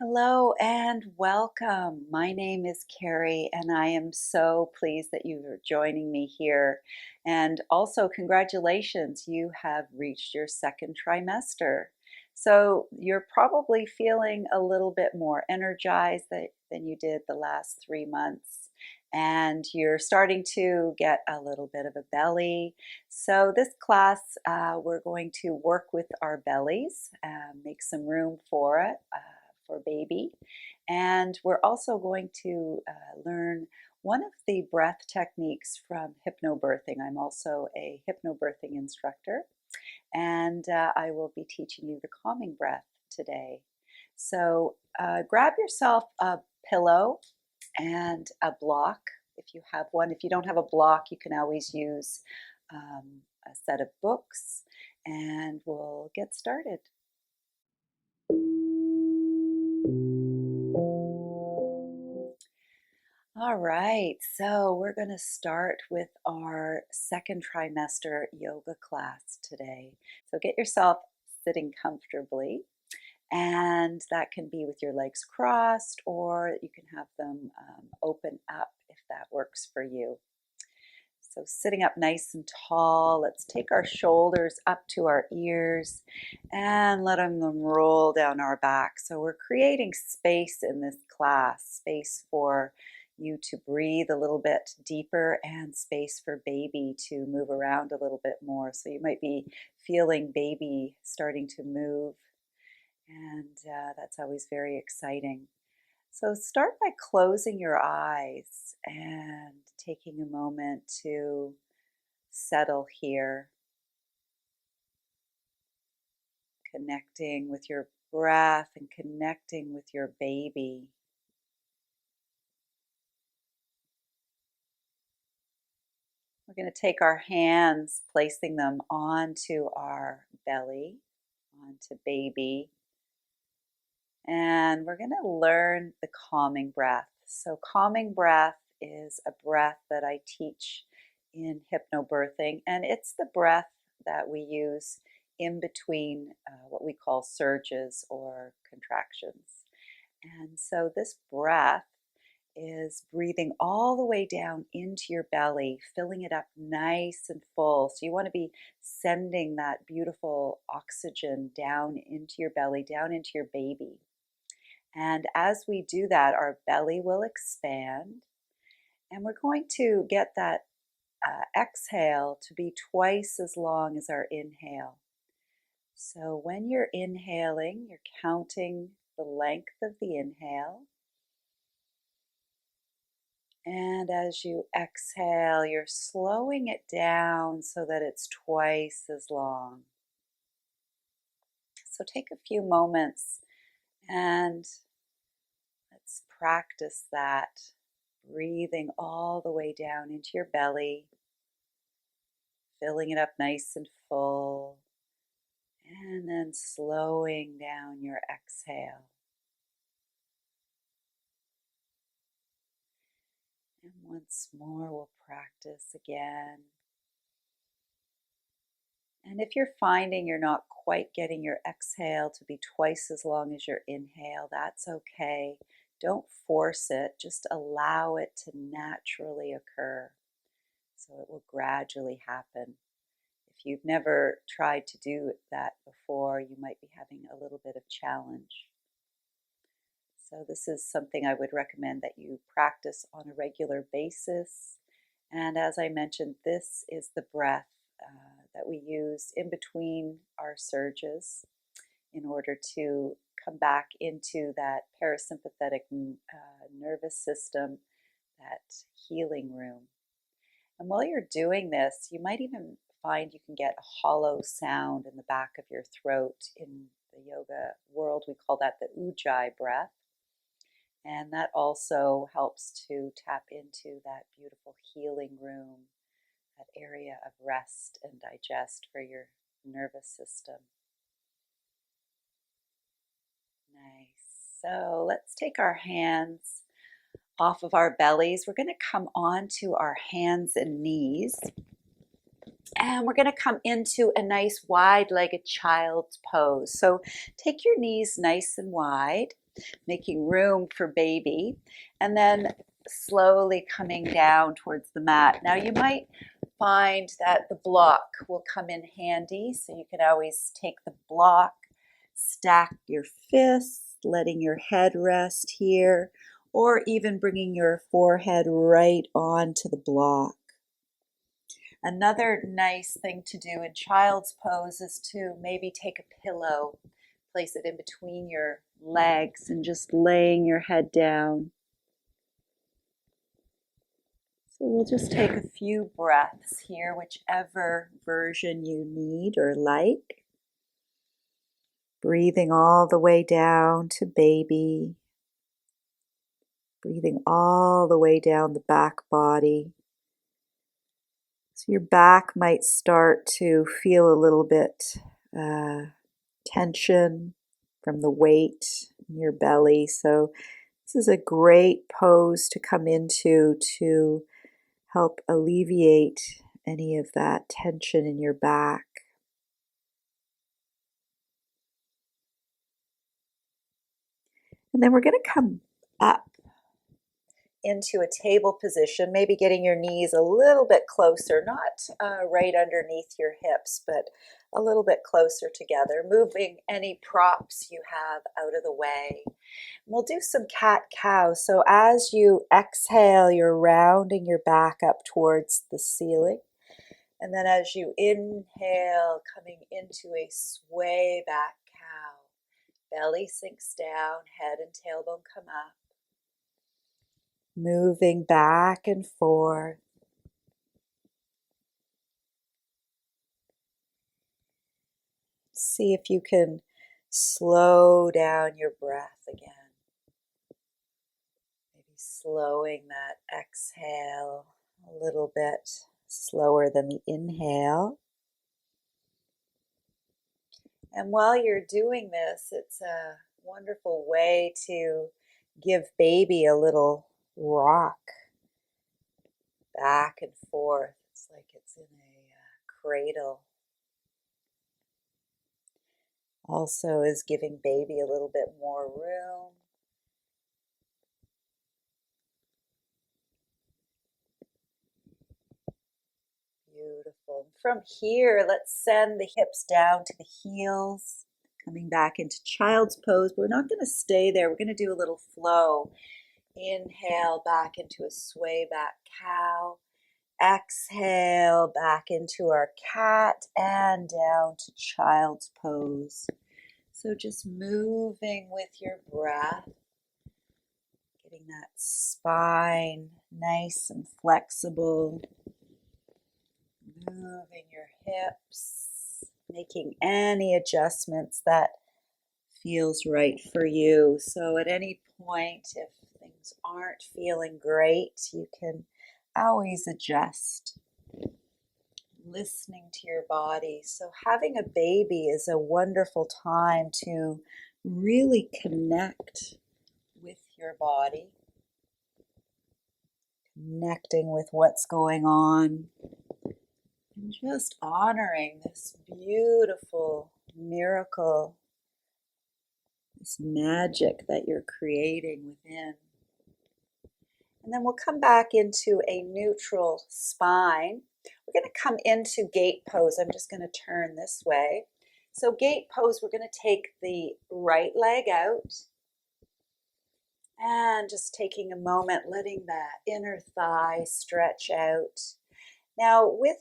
Hello and welcome. My name is Carrie, and I am so pleased that you are joining me here. And also, congratulations, you have reached your second trimester. So, you're probably feeling a little bit more energized than you did the last 3 months. And you're starting to get a little bit of a belly. So, this class, we're going to work with our bellies, make some room for it. For baby. And we're also going to learn one of the breath techniques from HypnoBirthing. I'm also a HypnoBirthing instructor, and I will be teaching you the calming breath today. So grab yourself a pillow and a block if you have one. If you don't have a block, you can always use a set of books, and we'll get started. All right, so we're going to start with our second trimester yoga class today. So get yourself sitting comfortably, and that can be with your legs crossed, or you can have them open up if that works for you. So sitting up nice and tall, let's take our shoulders up to our ears and letting them roll down our back. So we're creating space in this class, space for you to breathe a little bit deeper and space for baby to move around a little bit more. So you might be feeling baby starting to move, and that's always very exciting. So start by closing your eyes and taking a moment to settle here, connecting with your breath and connecting with your baby. We're going to take our hands, placing them onto our belly, onto baby, and we're going to learn the calming breath. So calming breath is a breath that I teach in HypnoBirthing, and it's the breath that we use in between what we call surges or contractions. And so this breath is breathing all the way down into your belly, filling it up nice and full. So you want to be sending that beautiful oxygen down into your belly, down into your baby. And as we do that, our belly will expand, and we're going to get that exhale to be twice as long as our inhale. So when you're inhaling, you're counting the length of the inhale. And as you exhale, you're slowing it down so that it's twice as long. So take a few moments and let's practice that, breathing all the way down into your belly, filling it up nice and full, and then slowing down your exhale. And once more, we'll practice again. And if you're finding you're not quite getting your exhale to be twice as long as your inhale, that's okay. Don't force it, just allow it to naturally occur. So it will gradually happen. If you've never tried to do that before, you might be having a little bit of challenge. So this is something I would recommend that you practice on a regular basis. And as I mentioned, this is the breath that we use in between our surges in order to come back into that parasympathetic nervous system, that healing room. And while you're doing this, you might even find you can get a hollow sound in the back of your throat. In the yoga world, we call that the ujjayi breath. And that also helps to tap into that beautiful healing room, that area of rest and digest for your nervous system. Nice. So let's take our hands off of our bellies. We're going to come onto our hands and knees. And we're going to come into a nice wide-legged child's pose. So take your knees nice and wide, making room for baby, and then slowly coming down towards the mat. Now you might find that the block will come in handy, so you can always take the block, stack your fists, letting your head rest here, or even bringing your forehead right onto the block. Another nice thing to do in child's pose is to maybe take a pillow, place it in between your legs, and just laying your head down. So we'll just take a few breaths here, whichever version you need or like. Breathing all the way down to baby. Breathing all the way down the back body. So your back might start to feel a little bit tension from the weight in your belly. So this is a great pose to come into to help alleviate any of that tension in your back. And then we're going to come up into a table position, maybe getting your knees a little bit closer, not right underneath your hips, but a little bit closer together, moving any props you have out of the way. We'll do some cat-cow. So as you exhale, you're rounding your back up towards the ceiling. And then as you inhale, coming into a sway back cow. Belly sinks down, head and tailbone come up. Moving back and forth. See if you can slow down your breath again. Maybe slowing that exhale a little bit slower than the inhale. And while you're doing this, it's a wonderful way to give baby a little rock back and forth. It's like it's in a cradle. Also is giving baby a little bit more room. Beautiful. From here, let's send the hips down to the heels, coming back into child's pose. But we're not going to stay there. We're going to do a little flow. Inhale back into a sway back cow. Exhale back into our cat and down to child's pose. So just moving with your breath, getting that spine nice and flexible. Moving your hips, making any adjustments that feels right for you. So at any point, if things aren't feeling great, you can always adjust. Listening to your body. So having a baby is a wonderful time to really connect with your body, connecting with what's going on, and just honoring this beautiful miracle, this magic that you're creating within. And then we'll come back into a neutral spine. We're going to come into gate pose. I'm just going to turn this way. So gate pose, we're going to take the right leg out and just taking a moment, letting that inner thigh stretch out. Now with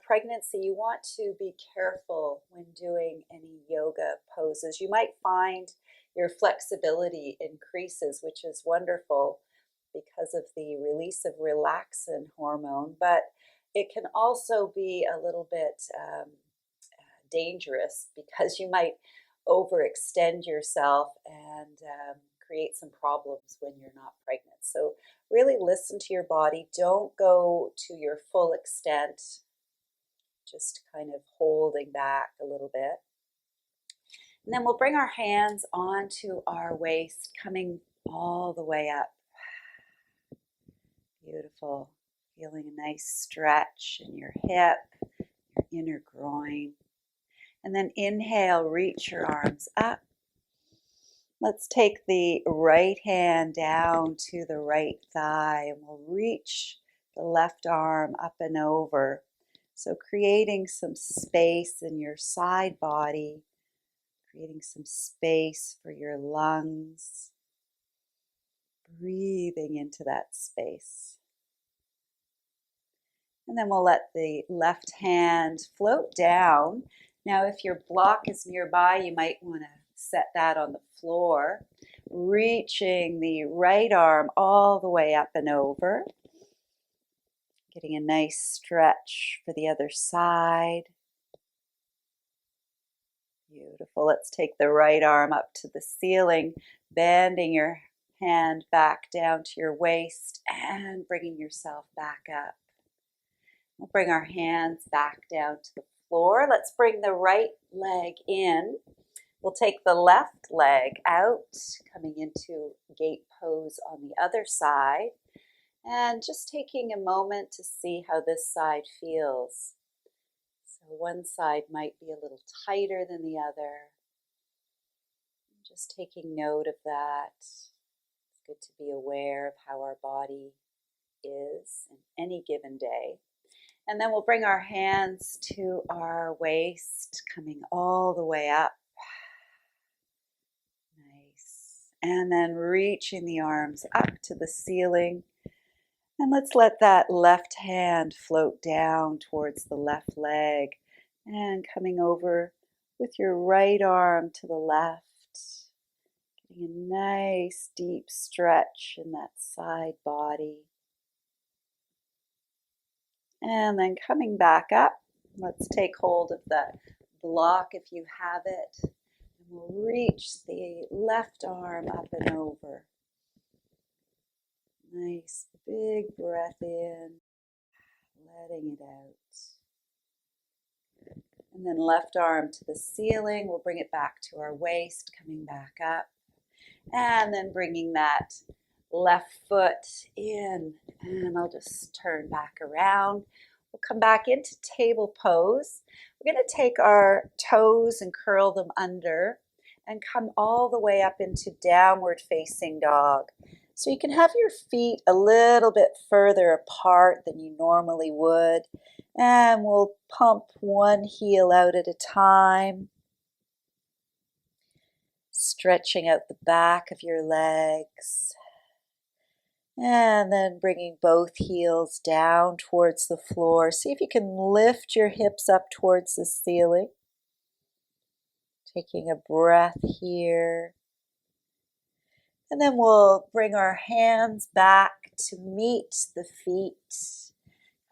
pregnancy, you want to be careful when doing any yoga poses. You might find your flexibility increases, which is wonderful because of the release of relaxin hormone, but it can also be a little bit dangerous because you might overextend yourself and create some problems when you're not pregnant. So really listen to your body. Don't go to your full extent, just kind of holding back a little bit. And then we'll bring our hands onto our waist, coming all the way up. Beautiful. Feeling a nice stretch in your hip, inner groin. And then inhale, reach your arms up. Let's take the right hand down to the right thigh, and we'll reach the left arm up and over. So creating some space in your side body, creating some space for your lungs, breathing into that space. And then we'll let the left hand float down. Now, if your block is nearby, you might want to set that on the floor, reaching the right arm all the way up and over, getting a nice stretch for the other side. Beautiful. Let's take the right arm up to the ceiling, bending your hand back down to your waist and bringing yourself back up. We'll bring our hands back down to the floor. Let's bring the right leg in. We'll take the left leg out, coming into gate pose on the other side, and just taking a moment to see how this side feels. So one side might be a little tighter than the other. Just taking note of that. It's good to be aware of how our body is in any given day. And then we'll bring our hands to our waist, coming all the way up. Nice. And then reaching the arms up to the ceiling. And let's let that left hand float down towards the left leg and coming over with your right arm to the left. Getting a nice deep stretch in that side body. And then coming back up, let's take hold of the block if you have it. And we'll reach the left arm up and over. Nice big breath in, letting it out. And then left arm to the ceiling. We'll bring it back to our waist, coming back up. And then bringing that left foot in, and I'll just turn back around. We'll come back into table pose. We're going to take our toes and curl them under and come all the way up into downward facing dog. So you can have your feet a little bit further apart than you normally would, and we'll pump one heel out at a time. Stretching out the back of your legs. And then bringing both heels down towards the floor. See if you can lift your hips up towards the ceiling. Taking a breath here. And then we'll bring our hands back to meet the feet.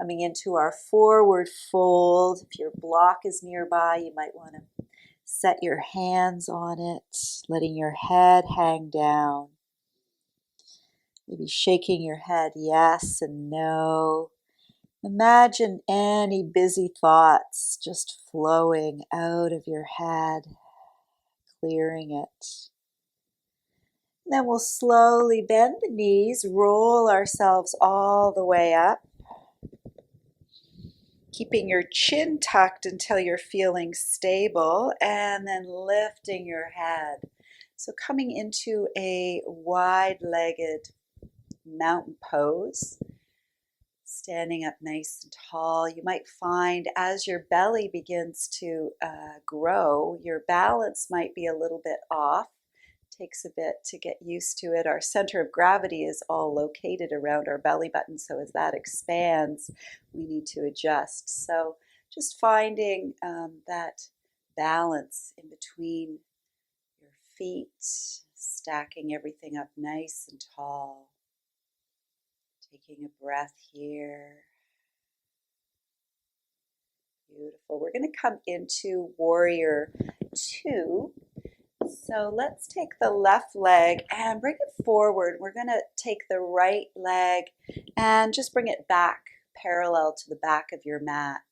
Coming into our forward fold. If your block is nearby, you might want to set your hands on it, letting your head hang down. Maybe shaking your head yes and no. Imagine any busy thoughts just flowing out of your head, clearing it. And then we'll slowly bend the knees, roll ourselves all the way up. Keeping your chin tucked until you're feeling stable, and then lifting your head. So coming into a wide-legged mountain pose, standing up nice and tall. You might find as your belly begins to grow, your balance might be a little bit off. Takes a bit to get used to it. Our center of gravity is all located around our belly button, so as that expands, we need to adjust. So just finding that balance in between your feet, stacking everything up nice and tall. Taking a breath here. Beautiful. We're going to come into Warrior 2. So let's take the left leg and bring it forward. We're going to take the right leg and just bring it back parallel to the back of your mat.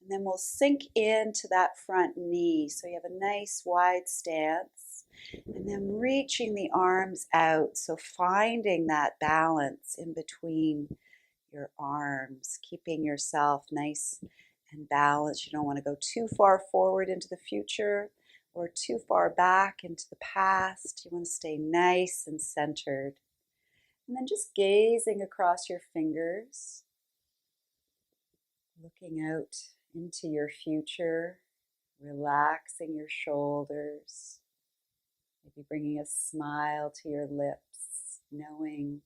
And then we'll sink into that front knee. So you have a nice wide stance. And then reaching the arms out. So finding that balance in between your arms, keeping yourself nice and balance. You don't want to go too far forward into the future or too far back into the past. You want to stay nice and centered. And then just gazing across your fingers, looking out into your future, relaxing your shoulders, maybe bringing a smile to your lips, knowing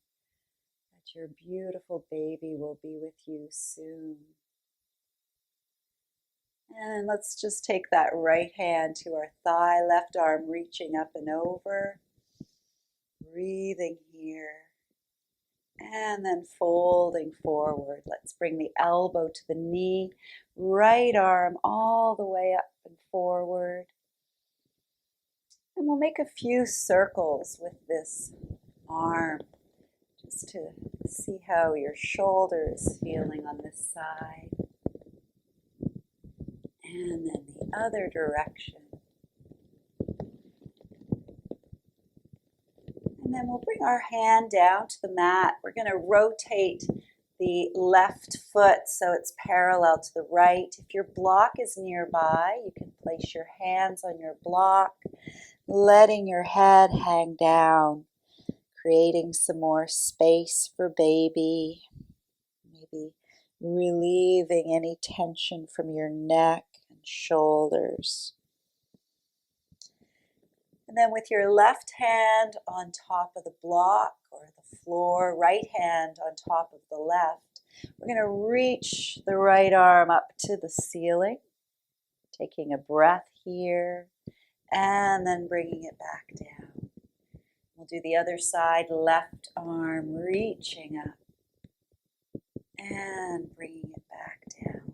that your beautiful baby will be with you soon. And let's just take that right hand to our thigh, left arm reaching up and over, breathing here, and then folding forward. Let's bring the elbow to the knee, right arm all the way up and forward. And we'll make a few circles with this arm, just to see how your shoulder is feeling on this side. And then the other direction. And then we'll bring our hand down to the mat. We're going to rotate the left foot so it's parallel to the right. If your block is nearby, you can place your hands on your block, letting your head hang down, creating some more space for baby. Maybe relieving any tension from your neck and shoulders. And then with your left hand on top of the block or the floor, right hand on top of the left, we're going to reach the right arm up to the ceiling, taking a breath here, and then bringing it back down. We'll do the other side, left arm reaching up and bringing it back down.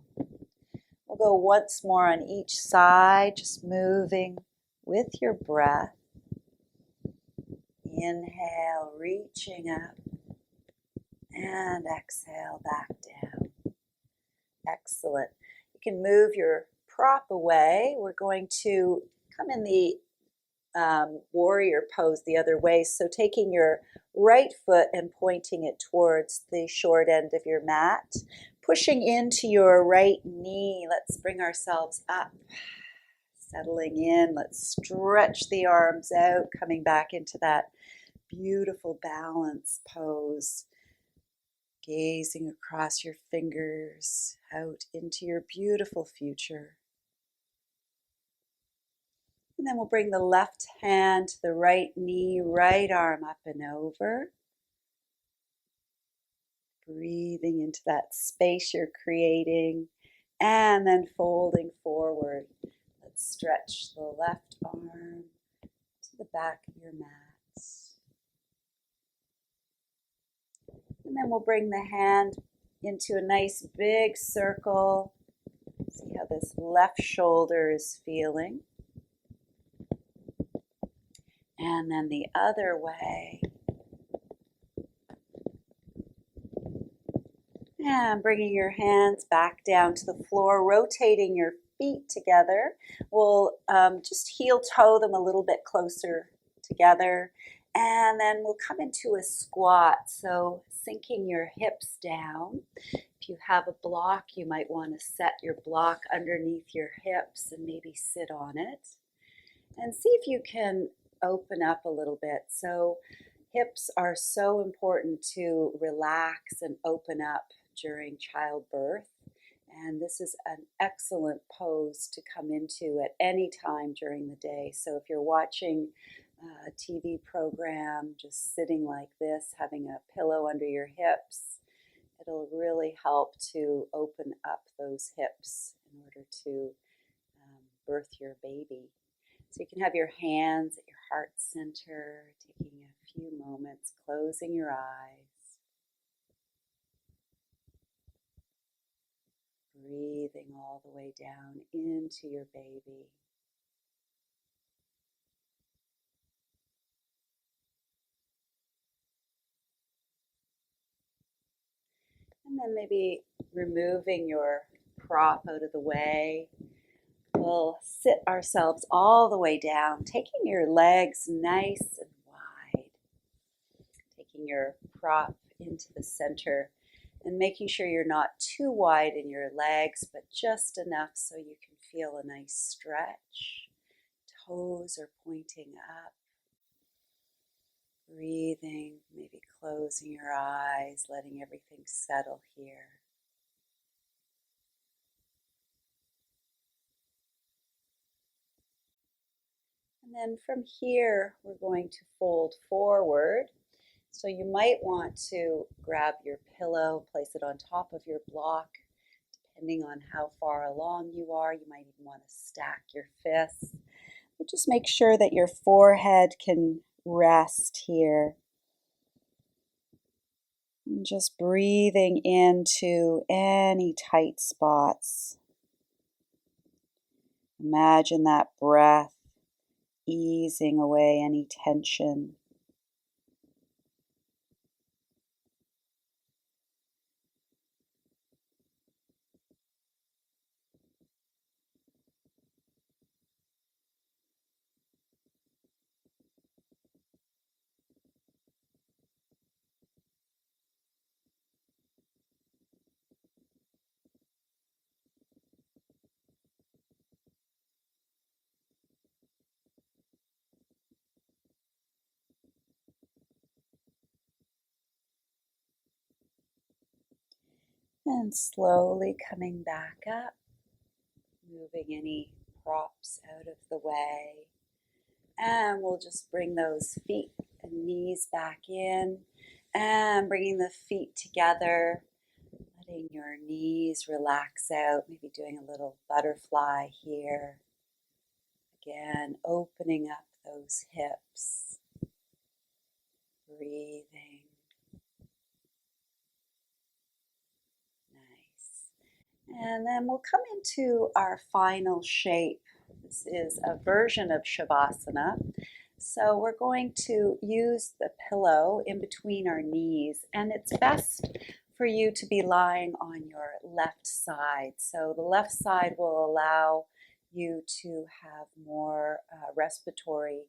We'll go once more on each side, just moving with your breath. Inhale, reaching up, and exhale back down. Excellent. You can move your prop away. We're going to come in the warrior pose the other way. So taking your right foot and pointing it towards the short end of your mat, pushing into your right knee. Let's bring ourselves up. Settling in, let's stretch the arms out, coming back into that beautiful balance pose. Gazing across your fingers out into your beautiful future. And then we'll bring the left hand to the right knee, right arm up and over. Breathing into that space you're creating, and then folding forward. Let's stretch the left arm to the back of your mat. And then we'll bring the hand into a nice big circle. See how this left shoulder is feeling. And then the other way. And bringing your hands back down to the floor, rotating your feet together. We'll just heel toe them a little bit closer together. And then we'll come into a squat. So sinking your hips down. If you have a block, you might want to set your block underneath your hips and maybe sit on it. And see if you can open up a little bit. So hips are so important to relax and open up during childbirth. And this is an excellent pose to come into at any time during the day. So if you're watching a TV program, just sitting like this, having a pillow under your hips, it'll really help to open up those hips in order to birth your baby. So you can have your hands at your heart center, taking a few moments, closing your eyes, breathing all the way down into your baby. And then maybe removing your prop out of the way. We'll sit ourselves all the way down, taking your legs nice and wide, taking your prop into the center. And making sure you're not too wide in your legs, but just enough so you can feel a nice stretch. Toes are pointing up. Breathing, maybe closing your eyes, letting everything settle here. And then from here, we're going to fold forward. So you might want to grab your pillow, place it on top of your block. Depending on how far along you are, you might even want to stack your fists. But just make sure that your forehead can rest here. And just breathing into any tight spots. Imagine that breath easing away any tension. And slowly coming back up, moving any props out of the way. And we'll just bring those feet and knees back in and bringing the feet together, letting your knees relax out, maybe doing a little butterfly here. Again, opening up those hips, breathing. Nice. And then we'll come into our final shape. This is a version of Shavasana. So we're going to use the pillow in between our knees, and it's best for you to be lying on your left side. So the left side will allow you to have more respiratory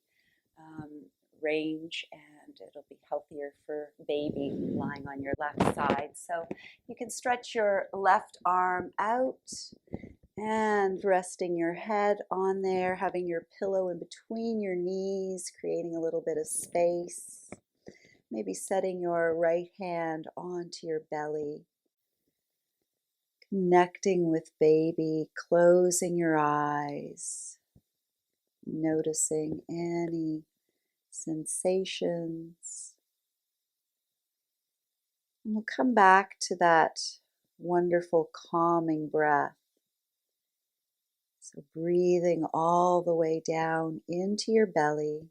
range, and it'll be healthier for baby lying on your left side. So you can stretch your left arm out and resting your head on there, having your pillow in between your knees, creating a little bit of space. Maybe setting your right hand onto your belly. Connecting with baby, closing your eyes. Noticing any sensations. And we'll come back to that wonderful calming breath. So breathing all the way down into your belly.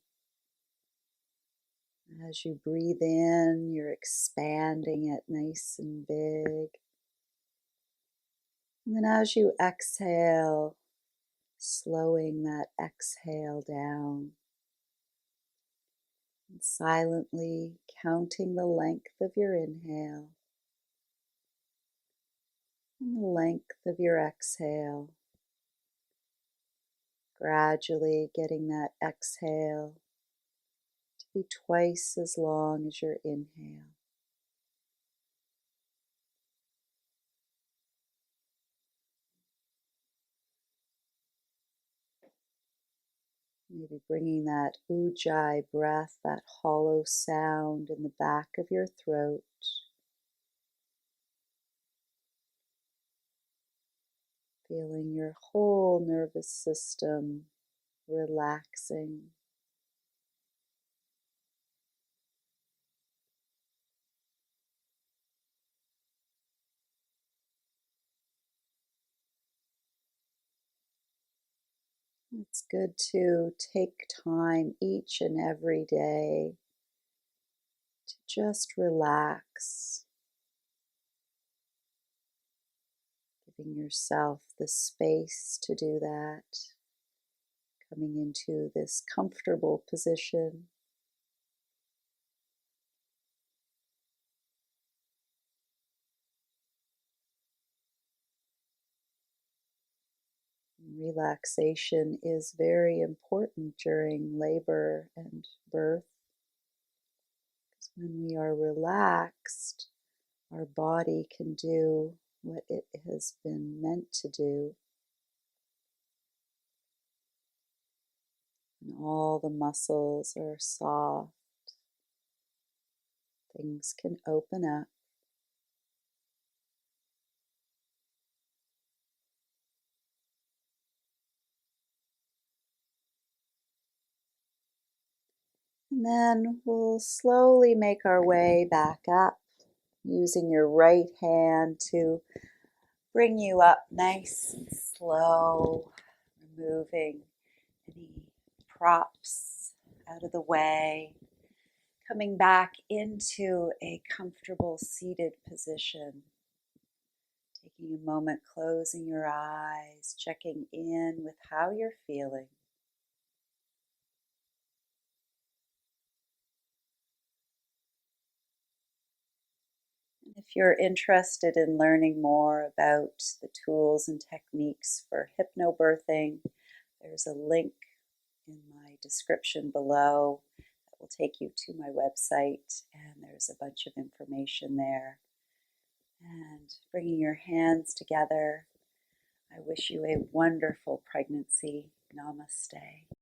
As you breathe in, you're expanding it nice and big. And then as you exhale, slowing that exhale down. And silently counting the length of your inhale and the length of your exhale. Gradually getting that exhale to be twice as long as your inhale. Maybe bringing that ujjayi breath, that hollow sound in the back of your throat. Feeling your whole nervous system relaxing. It's good to take time each and every day to just relax, giving yourself the space to do that, coming into this comfortable position. Relaxation is very important during labor and birth, because when we are relaxed, our body can do what it has been meant to do. And all the muscles are soft. Things can open up. And then we'll slowly make our way back up, using your right hand to bring you up nice and slow, removing any props out of the way, coming back into a comfortable seated position. Taking a moment, closing your eyes, checking in with how you're feeling. And if you're interested in learning more about the tools and techniques for HypnoBirthing, there's a link in my description below that will take you to my website, and there's a bunch of information there. And bringing your hands together, I wish you a wonderful pregnancy. Namaste.